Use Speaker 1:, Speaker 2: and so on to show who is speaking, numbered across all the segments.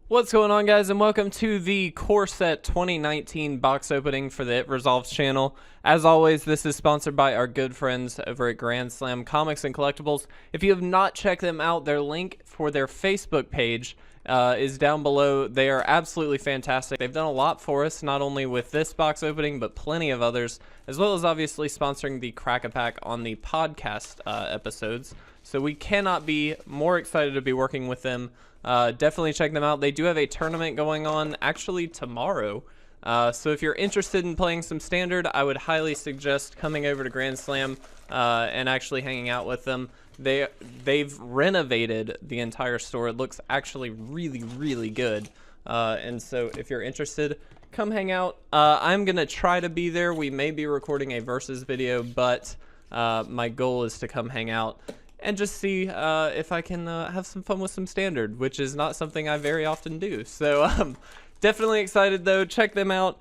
Speaker 1: What's going on, guys, and welcome to the Core Set 2019 box opening for the It Resolves channel. As always, this is sponsored by our good friends over at Grand Slam Comics and Collectibles. If you have not checked them out, their link for their Facebook page is down below. They are absolutely fantastic. They've done a lot for us, not only with this box opening, but plenty of others, as well as obviously sponsoring the Crack-A-Pack on the podcast episodes. So we cannot be more excited to be working with them. Definitely check them out. They do have a tournament going on actually tomorrow. So if you're interested in playing some Standard, I would highly suggest coming over to Grand Slam and actually hanging out with them. They've renovated the entire store. It looks actually really good. And so if you're interested, come hang out. I'm going to try to be there. We may be recording a versus video, but my goal is to come hang out and just see if I can have some fun with some Standard, which is not something I very often do. So definitely excited, though. Check them out.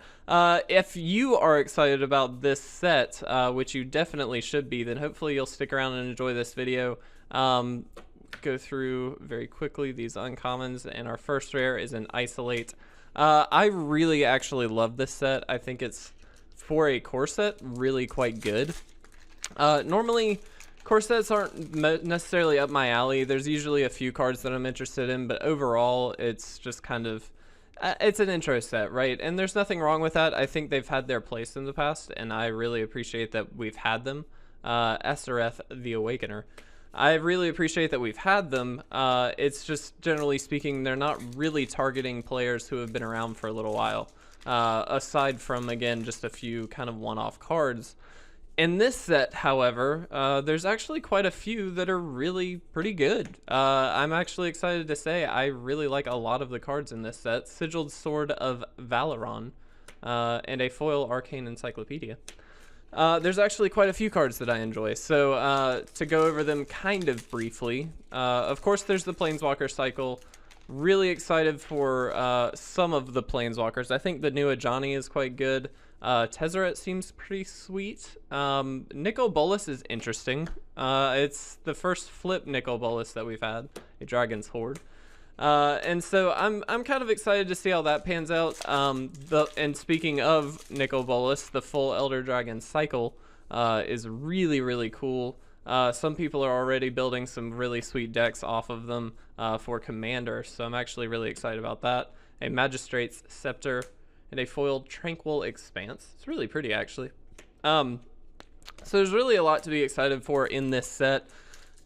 Speaker 1: If you are excited about this set, which you definitely should be, then hopefully you'll stick around and enjoy this video. Go through very quickly these uncommons, and our first rare is an Isolate. I really actually love this set. I think it's, for a core set, really quite good. Normally, core sets aren't necessarily up my alley. There's usually a few cards that I'm interested in, but overall, it's just kind of, it's an intro set, right? And there's nothing wrong with that. I think they've had their place in the past, and I really appreciate that we've had them. Esareth the Awakener. I really appreciate that we've had them. It's just, generally speaking, they're not really targeting players who have been around for a little while, aside from, again, just a few kind of one-off cards. In this set, however, there's actually quite a few that are really pretty good. I'm actually excited to say I really like a lot of the cards in this set. Sigiled Sword of Valeron, and a foil Arcane Encyclopedia. There's actually quite a few cards that I enjoy, so to go over them kind of briefly, of course there's the Planeswalker cycle. Really excited for some of the Planeswalkers. I think the new Ajani is quite good. Tezzeret seems pretty sweet. Nicol Bolas is interesting. It's the first flip Nicol Bolas that we've had, a Dragon's Horde. And so I'm kind of excited to see how that pans out. And speaking of Nicol Bolas, the full Elder Dragon cycle is really cool. Some people are already building some really sweet decks off of them for Commander, so I'm actually really excited about that. A Magistrate's Scepter and a foiled Tranquil Expanse. It's really pretty, actually. So there's really a lot to be excited for in this set.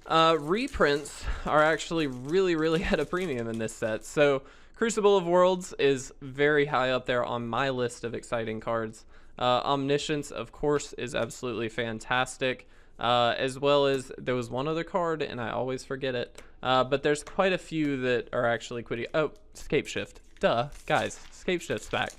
Speaker 1: Reprints are actually really at a premium in this set. So Crucible of Worlds is very high up there on my list of exciting cards. Omniscience, of course, is absolutely fantastic. As well as there was one other card, and I always forget it. But there's quite a few that are actually pretty. Oh, Scapeshift. Duh, guys, Scapeshift's back.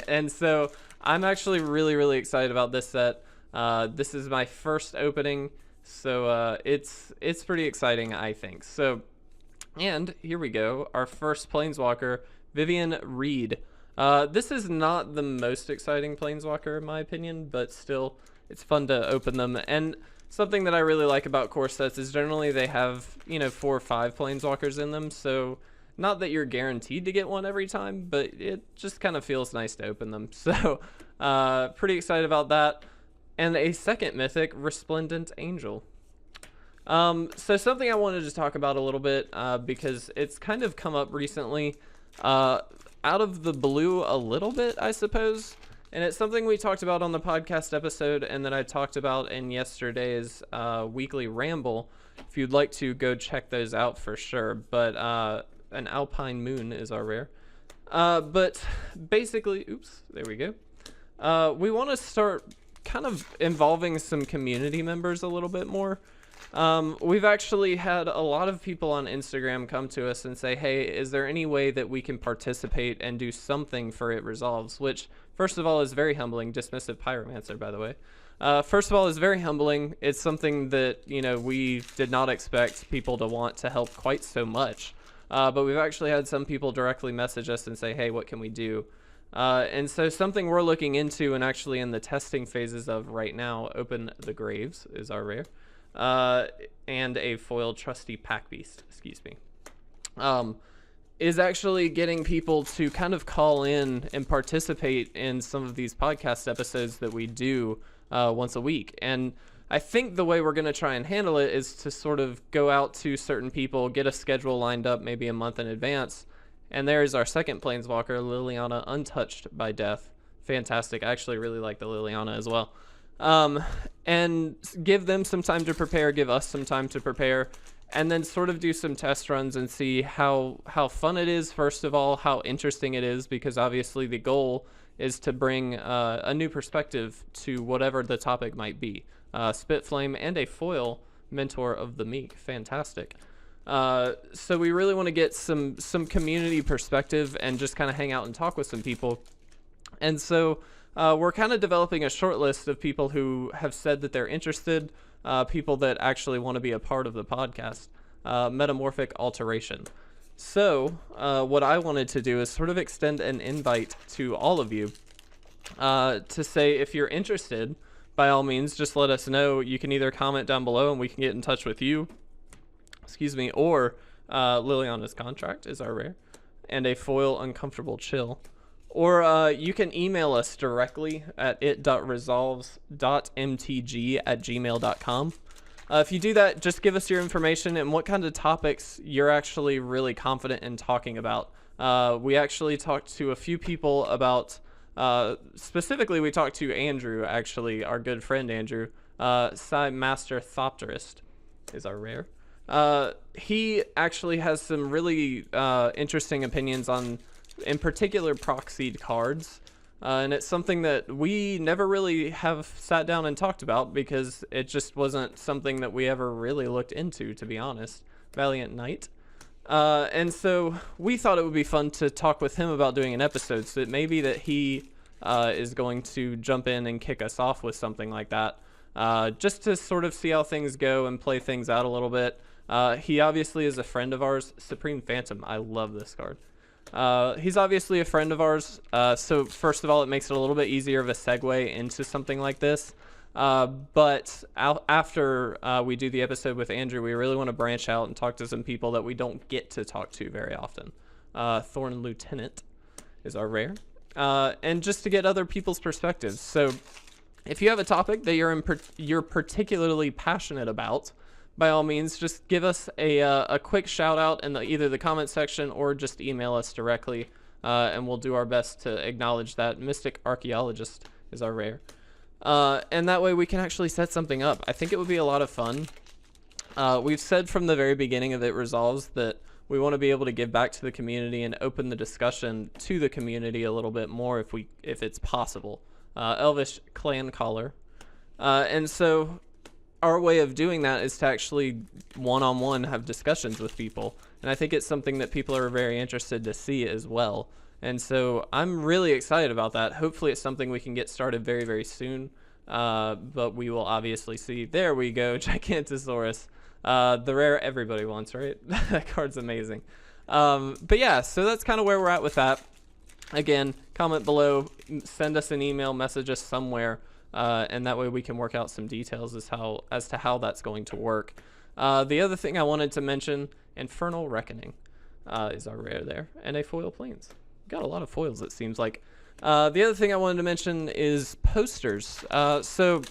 Speaker 1: And so I'm actually really excited about this set. This is my first opening, so it's pretty exciting, I think. So, and here we go, our first Planeswalker, Vivian Reed. This is not the most exciting Planeswalker in my opinion, but still, it's fun to open them. And something that I really like about core sets is generally they have, you know, 4 or 5 Planeswalkers in them, so not that you're guaranteed to get one every time, but it just kind of feels nice to open them. So pretty excited about that. And a second mythic, Resplendent Angel. So something I wanted to talk about a little bit because it's kind of come up recently out of the blue a little bit, I suppose. And it's something we talked about on the podcast episode and that I talked about in yesterday's weekly ramble. If you'd like to, go check those out for sure. But an Alpine Moon is our rare. But basically, oops, there we go. We want to start kind of involving some community members a little bit more. We've actually had a lot of people on Instagram come to us and say, hey, is there any way that we can participate and do something for It Resolves? Which, first of all, is very humbling. Dismissive Pyromancer, by the way. First of all, is very humbling. It's something that, you know, we did not expect people to want to help quite so much. But we've actually had some people directly message us and say, hey, what can we do? And so something we're looking into and actually in the testing phases of right now, Open the Graves is our rare. And a foiled Trusty Pack Beast, excuse me. is actually getting people to kind of call in and participate in some of these podcast episodes that we do once a week. And I think the way we're going to try and handle it is to sort of go out to certain people, get a schedule lined up maybe a month in advance. And there's our second Planeswalker, Liliana, untouched by death. Fantastic. I actually really like the Liliana as well. And give them some time to prepare, give us some time to prepare, and then sort of do some test runs and see how fun it is, first of all, how interesting it is, because obviously the goal is to bring a new perspective to whatever the topic might be. Spitflame and a foil Mentor of the Meek. Fantastic. So we really want to get some community perspective and just kind of hang out and talk with some people. And so we're kind of developing a short list of people who have said that they're interested, people that actually want to be a part of the podcast. Metamorphic Alteration. So what I wanted to do is sort of extend an invite to all of you to say, if you're interested, by all means, just let us know. You can either comment down below and we can get in touch with you, or Liliana's Contract is our rare, and a foil Uncomfortable Chill. Or you can email us directly at it.resolves.mtg@gmail.com. If you do that, just give us your information and what kind of topics you're actually really confident in talking about. We actually talked to a few people about, specifically we talked to Andrew, actually, our good friend Andrew. Psi Master Thopterist is our rare. He actually has some really interesting opinions on, in particular, proxied cards. And it's something that we never really have sat down and talked about because it just wasn't something that we ever really looked into, to be honest. Valiant Knight. And so we thought it would be fun to talk with him about doing an episode, so it may be that he is going to jump in and kick us off with something like that, just to sort of see how things go and play things out a little bit. He obviously is a friend of ours. Supreme Phantom. I love this card. He's obviously a friend of ours, so first of all, it makes it a little bit easier of a segue into something like this. But after we do the episode with Andrew, we really want to branch out and talk to some people that we don't get to talk to very often. Thorn Lieutenant is our rare, and just to get other people's perspectives. So if you have a topic that you're particularly passionate about, by all means, just give us a quick shout out in either the comment section or just email us directly, and we'll do our best to acknowledge that. Mystic Archaeologist is our rare. And that way we can actually set something up. I think it would be a lot of fun. We've said from the very beginning of It Resolves that we want to be able to give back to the community and open the discussion to the community a little bit more if it's possible. Elvish Clan Caller. And so our way of doing that is to actually one-on-one have discussions with people. And I think it's something that people are very interested to see as well. And so I'm really excited about that. Hopefully it's something we can get started very, very soon. But we will obviously see. There we go, Gigantosaurus. The rare everybody wants, right? That card's amazing. But yeah, so that's kind of where we're at with that. Again, comment below, send us an email, message us somewhere. And that way we can work out some details as to how that's going to work. The other thing I wanted to mention, Infernal Reckoning is our rare there, and a foil Plains. Got a lot of foils, it seems like. The other thing I wanted to mention is posters. So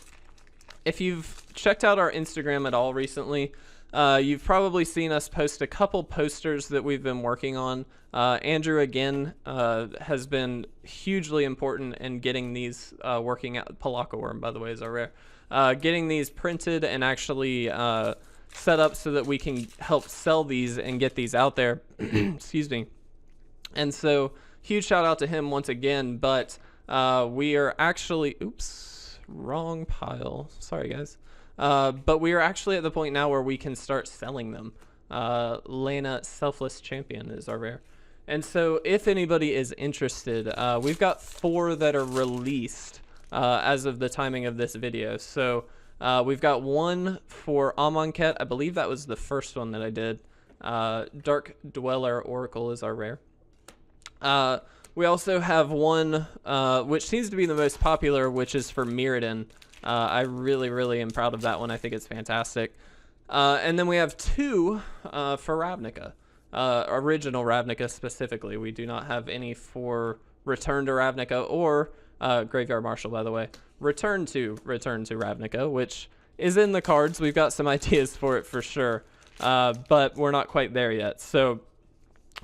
Speaker 1: if you've checked out our Instagram at all recently, you've probably seen us post a couple posters that we've been working on. Andrew, again, has been hugely important in getting these working out. Palaka Worm, by the way, is our rare. Getting these printed and actually set up so that we can help sell these and get these out there. Excuse me. And so, huge shout out to him once again, but we are actually... Oops, wrong pile. Sorry, guys. But we are actually at the point now where we can start selling them. Lena Selfless Champion is our rare. And so if anybody is interested, we've got 4 that are released as of the timing of this video. So we've got 1 for Amonkhet. I believe that was the first one that I did. Dark Dweller Oracle is our rare. We also have 1 which seems to be the most popular, which is for Mirrodin. I really, really am proud of that one. I think it's fantastic. And then we have 2 for Ravnica. original Ravnica specifically. We do not have any for Return to Ravnica or Graveyard Marshal, by the way. Return to Ravnica, which is in the cards. We've got some ideas for it for sure, but we're not quite there yet. So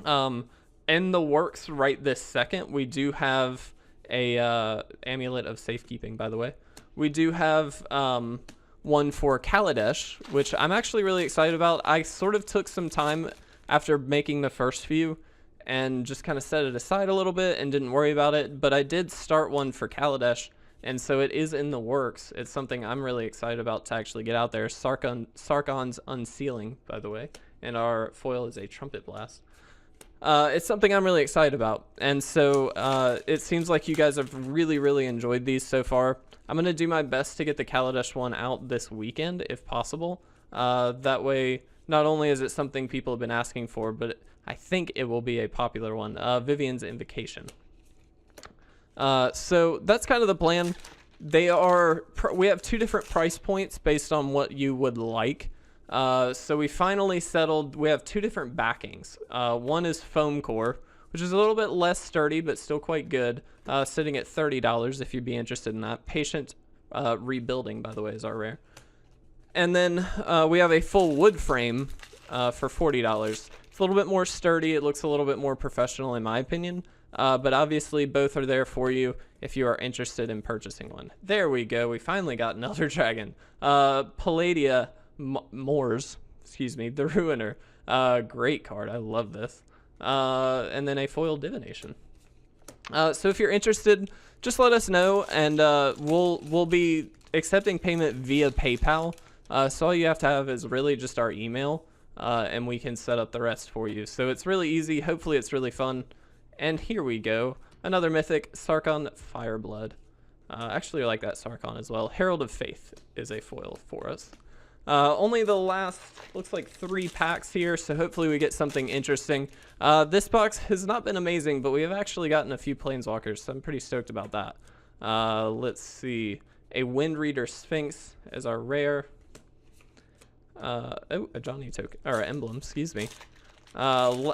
Speaker 1: in the works right this second, we do have a Amulet of Safekeeping, by the way. We do have one for Kaladesh, which I'm actually really excited about. I sort of took some time after making the first few and just kind of set it aside a little bit and didn't worry about it, but I did start one for Kaladesh, and so it is in the works. It's something I'm really excited about to actually get out there. Sarkon's Unsealing, by the way, and our foil is a Trumpet Blast. It's something I'm really excited about, and so it seems like you guys have really enjoyed these so far. I'm going to do my best to get the Kaladesh one out this weekend if possible. That way, not only is it something people have been asking for, but I think it will be a popular one. Vivian's Invocation. So that's kind of the plan. We have two different price points based on what you would like. So we finally settled, we have two different backings. One is Foam Core, which is a little bit less sturdy, but still quite good, sitting at $30 if you'd be interested in that. Patient Rebuilding, by the way, is our rare. And then we have a full wood frame for $40. It's a little bit more sturdy. It looks a little bit more professional in my opinion, but obviously both are there for you if you are interested in purchasing one. There we go. We finally got an Elder Dragon. Palladia Moors, excuse me, the Ruiner. Great card. I love this. And then a foil Divination. So if you're interested, just let us know, and we'll be accepting payment via PayPal. So all you have to have is really just our email, and we can set up the rest for you. So it's really easy. Hopefully it's really fun. And here we go. Another Mythic, Sarkon Fireblood. Actually, I like that Sarkon as well. Herald of Faith is a foil for us. Only the last, looks like 3 packs here, so hopefully we get something interesting. This box has not been amazing, but we have actually gotten a few Planeswalkers, so I'm pretty stoked about that. Let's see. A Wind Reader Sphinx as our rare. Oh, a Johnny token, or emblem, excuse me.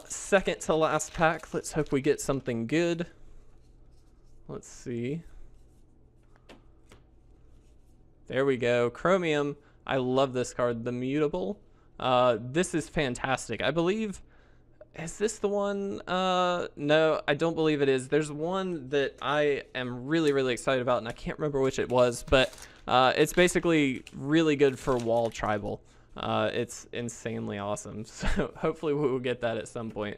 Speaker 1: Second to last pack. Let's hope we get something good. Let's see. There we go. Chromium. I love this card. The Mutable. This is fantastic. I believe... Is this the one? No, I don't believe it is. There's one that I am really excited about, and I can't remember which it was, but it's basically really good for wall tribal. It's insanely awesome, so hopefully we will get that at some point.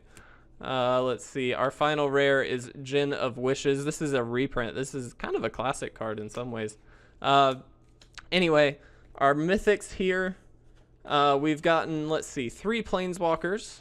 Speaker 1: Let's see. Our final rare is Gin of Wishes. This is a reprint. This is kind of a classic card in some ways. Anyway, our mythics here, we've gotten, let's see, 3 Planeswalkers.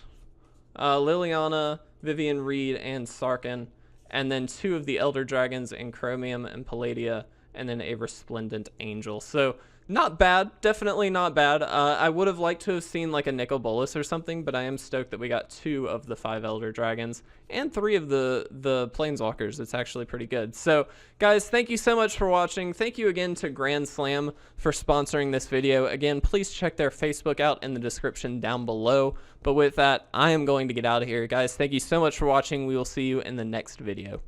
Speaker 1: Liliana, Vivian Reed, and Sarkon, and then 2 of the Elder Dragons in Chromium and Palladia, and then a Resplendent Angel. So not bad, definitely not bad. I would have liked to have seen like a Nicol Bolas or something, but I am stoked that we got 2 of the 5 Elder Dragons and 3 of the Planeswalkers. It's actually pretty good. So guys, thank you so much for watching. Thank you again to Grand Slam for sponsoring this video. Again, please check their Facebook out in the description down below. But with that, I am going to get out of here. Guys, thank you so much for watching. We will see you in the next video.